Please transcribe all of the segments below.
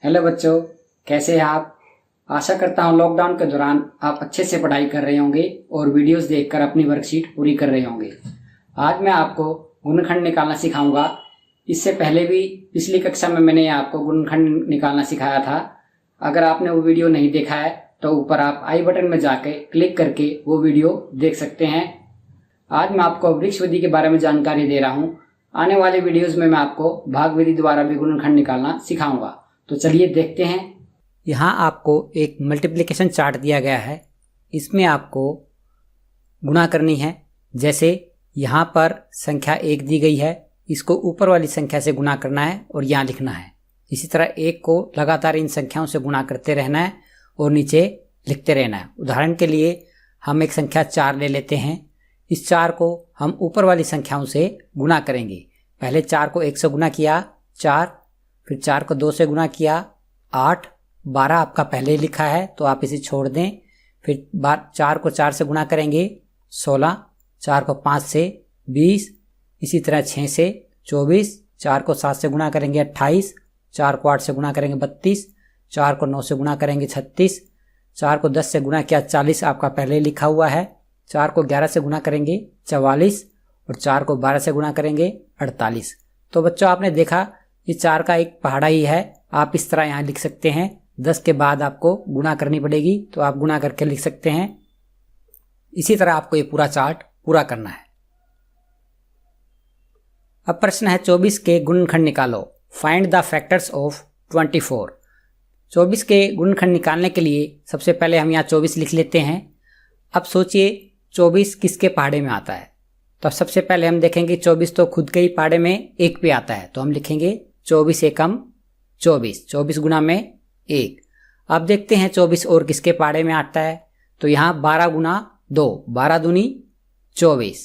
Hello बच्चों, कैसे हैं आप। आशा करता हूं लॉकडाउन के दौरान आप अच्छे से पढ़ाई कर रहे होंगे और वीडियोस देखकर अपनी वर्कशीट पूरी कर रहे होंगे। आज मैं आपको गुणनखंड निकालना सिखाऊंगा। इससे पहले भी पिछली कक्षा में मैंने आपको गुणनखंड निकालना सिखाया था। अगर आपने वो वीडियो नहीं देखा है तो ऊपर आप आई बटन में जाके क्लिक करके वो वीडियो देख सकते हैं। आज मैं आपको वृक्ष विधि के बारे में जानकारी दे रहा हूँ। आने वाले वीडियोज में मैं आपको भाग विधि द्वारा भी गुणनखंड निकालना सिखाऊंगा। तो चलिए देखते हैं। यहाँ आपको एक मल्टीप्लिकेशन चार्ट दिया गया है। इसमें आपको गुणा करनी है। जैसे यहाँ पर संख्या 1 दी गई है, इसको ऊपर वाली संख्या से गुणा करना है और यहाँ लिखना है। इसी तरह 1 को लगातार इन संख्याओं से गुणा करते रहना है और नीचे लिखते रहना है। उदाहरण के लिए हम एक संख्या 4 ले लेते हैं। इस 4 को हम ऊपर वाली संख्याओं से गुणा करेंगे। पहले 4 को 1 से गुणा किया 4, फिर 4 को 2 से गुणा किया 8, 12 आपका पहले ही लिखा है तो आप इसे छोड़ दें। फिर 4 को 4 से गुणा करेंगे 16, 4 को 5 से 20, इसी तरह 6 से 24, 4 को 7 से गुणा करेंगे 28, 4 को 8 से गुणा करेंगे 32, 4 को 9 से गुणा करेंगे 36, 4 को 10 से गुणा किया 40 आपका पहले ही लिखा हुआ है, 4 को 11 से गुणा करेंगे 44 और 4 को 12 से गुणा करेंगे 48। तो बच्चों आपने देखा ये 4 का एक पहाड़ा ही है। आप इस तरह यहाँ लिख सकते हैं। 10 के बाद आपको गुणा करनी पड़ेगी तो आप गुणा करके लिख सकते हैं। इसी तरह आपको ये पूरा चार्ट पूरा करना है। अब प्रश्न है 24 के गुणनखंड निकालो। Find the factors of 24। 24 के गुणनखंड निकालने के लिए सबसे पहले हम यहाँ 24 लिख लेते हैं। अब सोचिए 24 किसके पहाड़े में आता है। तो सबसे पहले हम देखेंगे 24 तो खुद के ही पहाड़े में 1 पे आता है, तो हम लिखेंगे 24 एकम 24, 24 गुना में 1। अब देखते हैं 24 और किसके पहाड़े में आता है। तो यहाँ 12 गुना 2, 12 दूनी 24।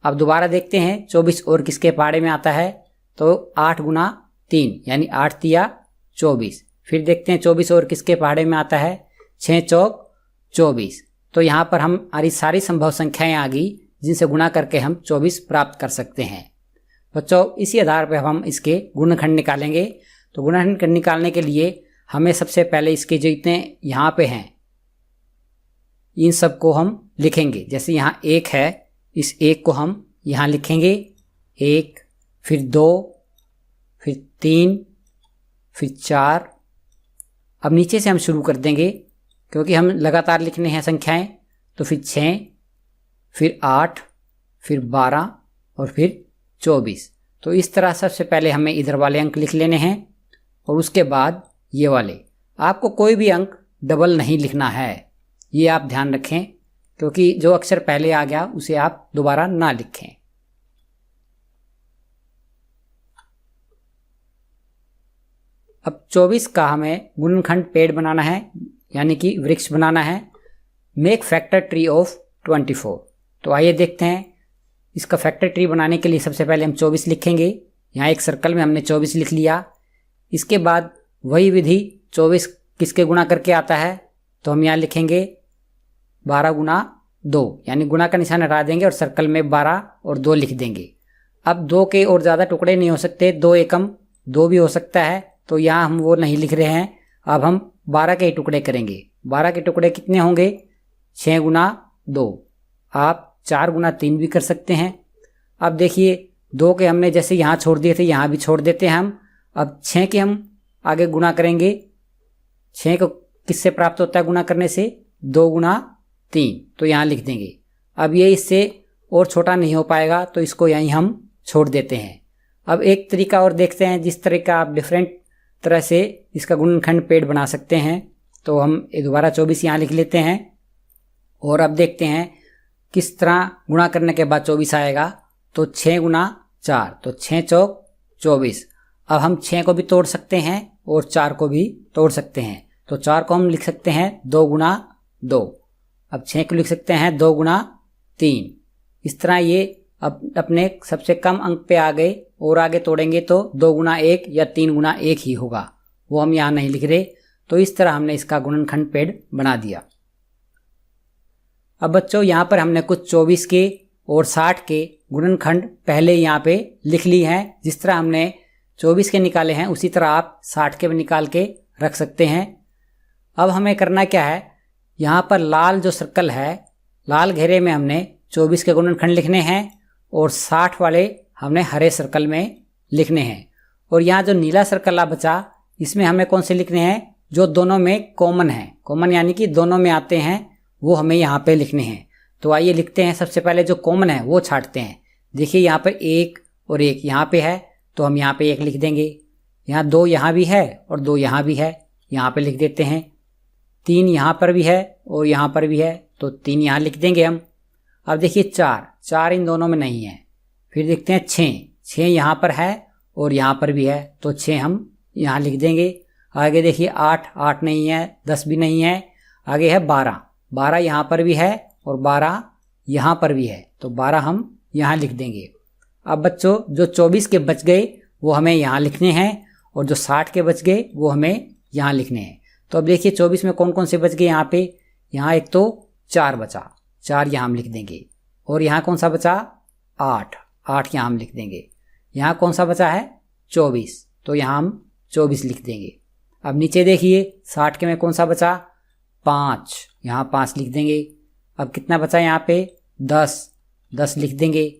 अब दोबारा देखते हैं 24 और किसके पहाड़े में आता है। तो 8 गुना 3 यानी 8 तिया 24। फिर देखते हैं 24 और किसके पहाड़े में आता है। 6 चौक 24। तो यहाँ पर हमारी सारी संभव संख्याएं आ गई जिनसे गुणा करके हम 24 प्राप्त कर सकते हैं। बच्चों इसी आधार पर हम इसके गुणनखंड निकालेंगे। तो गुणनखंड निकालने के लिए हमें सबसे पहले इसके जो इतने यहाँ पे हैं इन सब को हम लिखेंगे। जैसे यहाँ 1 है, इस 1 को हम यहाँ लिखेंगे 1, फिर 2, फिर 3, फिर 4। अब नीचे से हम शुरू कर देंगे क्योंकि हम लगातार लिखने हैं संख्याएं। तो फिर 6, फिर 8, फिर 12 और फिर 24। तो इस तरह सबसे पहले हमें इधर वाले अंक लिख लेने हैं और उसके बाद ये वाले। आपको कोई भी अंक डबल नहीं लिखना है, ये आप ध्यान रखें, क्योंकि जो अक्षर पहले आ गया उसे आप दोबारा ना लिखें। अब 24 का हमें गुणनखंड पेड़ बनाना है, यानी कि वृक्ष बनाना है। Make factor tree of 24। तो आइए देखते हैं। इसका फैक्टर ट्री बनाने के लिए सबसे पहले हम 24 लिखेंगे। यहाँ एक सर्कल में हमने 24 लिख लिया। इसके बाद वही विधि 24 किसके गुणा करके आता है। तो हम यहाँ लिखेंगे 12 गुना 2, यानी गुणा का निशान हटा देंगे और सर्कल में 12 और 2 लिख देंगे। अब 2 के और ज़्यादा टुकड़े नहीं हो सकते, 2 एकम 2 भी हो सकता है, तो यहाँ हम वो नहीं लिख रहे हैं। अब हम 12 के ही टुकड़े करेंगे। 12 के टुकड़े कितने होंगे। 6 गुना 2। आप 4 गुना 3 भी कर सकते हैं। अब देखिए 2 के हमने जैसे यहाँ छोड़ दिए थे, यहाँ भी छोड़ देते हैं हम। अब 6 के हम आगे गुणा करेंगे। 6 को किससे प्राप्त होता है गुणा करने से। 2 गुना 3, तो यहाँ लिख देंगे। अब ये इससे और छोटा नहीं हो पाएगा तो इसको यहीं हम छोड़ देते हैं। अब एक तरीका और देखते हैं जिस तरीका आप डिफरेंट तरह से इसका गुणनखंड पेड़ बना सकते हैं। तो हम दोबारा 24 यहाँ लिख लेते हैं और अब देखते हैं किस तरह गुणा करने के बाद 24 आएगा। तो 6 गुना 4, तो 6 चौक 24। अब हम 6 को भी तोड़ सकते हैं और 4 को भी तोड़ सकते हैं। तो 4 को हम लिख सकते हैं 2 गुना 2। अब 6 को लिख सकते हैं 2 गुना 3। इस तरह ये अब अपने सबसे कम अंक पे आ गए और आगे तोड़ेंगे तो 2 गुना 1 या 3 गुना 1 ही होगा, वो हम यहाँ नहीं लिख रहे। तो इस तरह हमने इसका गुणनखंड पेड़ बना दिया। अब बच्चों यहाँ पर हमने कुछ 24 के और 60 के गुणनखंड पहले यहाँ पे लिख ली हैं। जिस तरह हमने 24 के निकाले हैं उसी तरह आप 60 के भी निकाल के रख सकते हैं। अब हमें करना क्या है, यहाँ पर लाल जो सर्कल है, लाल घेरे में हमने 24 के गुणनखंड लिखने हैं और 60 वाले हमने हरे सर्कल में लिखने हैं। और यहाँ जो नीला सर्कल बचा, इसमें हमें कौन से लिखने हैं, जो दोनों में कॉमन है, कॉमन यानी कि दोनों में आते हैं, वो हमें यहाँ पे लिखने हैं। तो आइए लिखते हैं। सबसे पहले जो कॉमन है वो छांटते हैं। देखिए यहाँ पर 1 और 1 यहाँ पे है, तो हम यहाँ पे 1 लिख देंगे। यहाँ 2 यहाँ भी है और 2 यहाँ भी है, यहाँ पे लिख देते हैं। 3 यहाँ पर भी है और यहाँ पर भी है, तो 3 यहाँ लिख देंगे हम। अब देखिए 4 इन दोनों में नहीं है। फिर देखते हैं 6 यहाँ पर है और यहाँ पर भी है, तो 6 हम यहाँ लिख देंगे। आगे देखिए 8 नहीं है, 10 भी नहीं है। आगे है 12 यहाँ पर भी है और 12 यहाँ पर भी है, तो 12 हम यहाँ लिख देंगे। अब बच्चों जो 24 के बच गए वो हमें यहाँ लिखने हैं और जो 60 के बच गए वो हमें यहाँ लिखने हैं। तो अब देखिए 24 में कौन कौन से बच गए यहाँ पे। यहाँ एक तो 4 बचा, 4 यहाँ हम लिख देंगे। और यहाँ कौन सा बचा, 8 यहाँ हम लिख देंगे। यहाँ कौन सा बचा है, 24, तो यहाँ हम 24 लिख देंगे। अब नीचे देखिए 60 के में कौन सा बचा, 5, यहाँ 5 लिख देंगे। अब कितना बचा यहाँ पे, 10 लिख देंगे।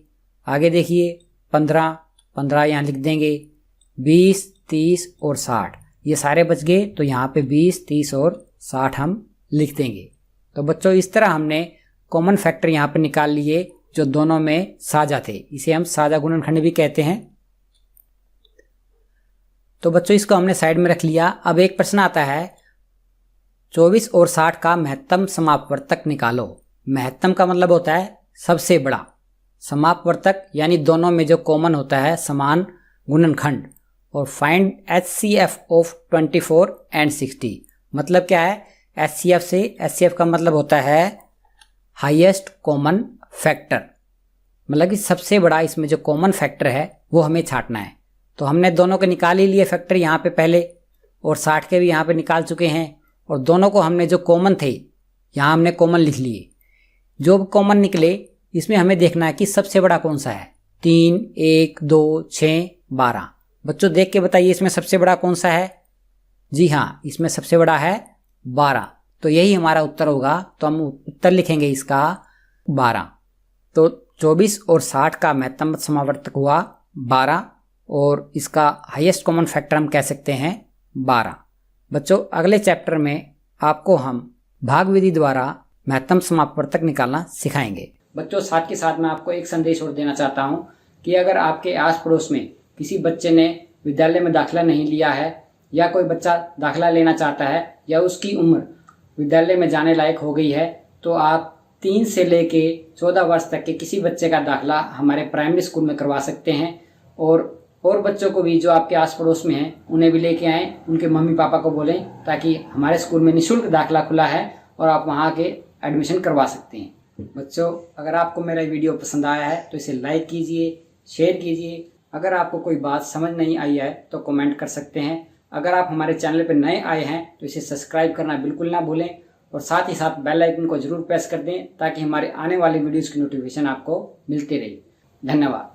आगे देखिए 15 यहाँ लिख देंगे। 20, 30 और 60 ये सारे बच गए, तो यहाँ पे 20, 30 और 60 हम लिख देंगे। तो बच्चों इस तरह हमने कॉमन फैक्टर यहाँ पे निकाल लिए जो दोनों में साझा थे। इसे हम साझा गुणनखंड भी कहते हैं। तो बच्चों इसको हमने साइड में रख लिया। अब एक प्रश्न आता है, 24 और 60 का महत्तम समापवर्तक निकालो। महत्तम का मतलब होता है सबसे बड़ा, समापवर्तक यानी दोनों में जो कॉमन होता है समान गुणनखंड। और फाइंड HCF ऑफ 24 एंड 60। मतलब क्या है, HCF से, HCF का मतलब होता है हाईएस्ट कॉमन फैक्टर, मतलब कि सबसे बड़ा इसमें जो कॉमन फैक्टर है वो हमें छांटना है। तो हमने दोनों के निकाल ही लिए फैक्टर यहाँ पे पहले, और 60 के भी यहाँ पे निकाल चुके हैं। और दोनों को हमने जो कॉमन थे यहाँ हमने कॉमन लिख लिए। जो कॉमन निकले इसमें हमें देखना है कि सबसे बड़ा कौन सा है। 3, 1, 2, 6, 12। बच्चों देख के बताइए इसमें सबसे बड़ा कौन सा है। जी हाँ, इसमें सबसे बड़ा है 12, तो यही हमारा उत्तर होगा। तो हम उत्तर लिखेंगे इसका 12। तो 24 और 60 का महत्तम समावर्तक हुआ 12 और इसका हाईएस्ट कॉमन फैक्टर हम कह सकते हैं 12। बच्चों अगले चैप्टर में आपको हम भाग विधि द्वारा महत्तम समापवर्तक निकालना सिखाएंगे। बच्चों साथ के साथ मैं आपको एक संदेश और देना चाहता हूं कि अगर आपके आस पड़ोस में किसी बच्चे ने विद्यालय में दाखिला नहीं लिया है या कोई बच्चा दाखिला लेना चाहता है या उसकी उम्र विद्यालय में जाने लायक हो गई है, तो आप 3 से लेके 14 वर्ष तक के किसी बच्चे का दाखिला हमारे प्राइमरी स्कूल में करवा सकते हैं। और बच्चों को भी जो आपके आस पड़ोस में हैं उन्हें भी लेके आएँ, उनके मम्मी पापा को बोलें, ताकि हमारे स्कूल में निःशुल्क दाखिला खुला है और आप वहाँ के एडमिशन करवा सकते हैं। बच्चों अगर आपको मेरा वीडियो पसंद आया है तो इसे लाइक कीजिए, शेयर कीजिए। अगर आपको कोई बात समझ नहीं आई है तो कमेंट कर सकते हैं। अगर आप हमारे चैनल पर नए आए हैं तो इसे सब्सक्राइब करना बिल्कुल ना भूलें और साथ ही साथ बेल आइकन को जरूर प्रेस कर दें ताकि हमारे आने वाले वीडियोज़ की नोटिफिकेशन आपको मिलती रहे। धन्यवाद।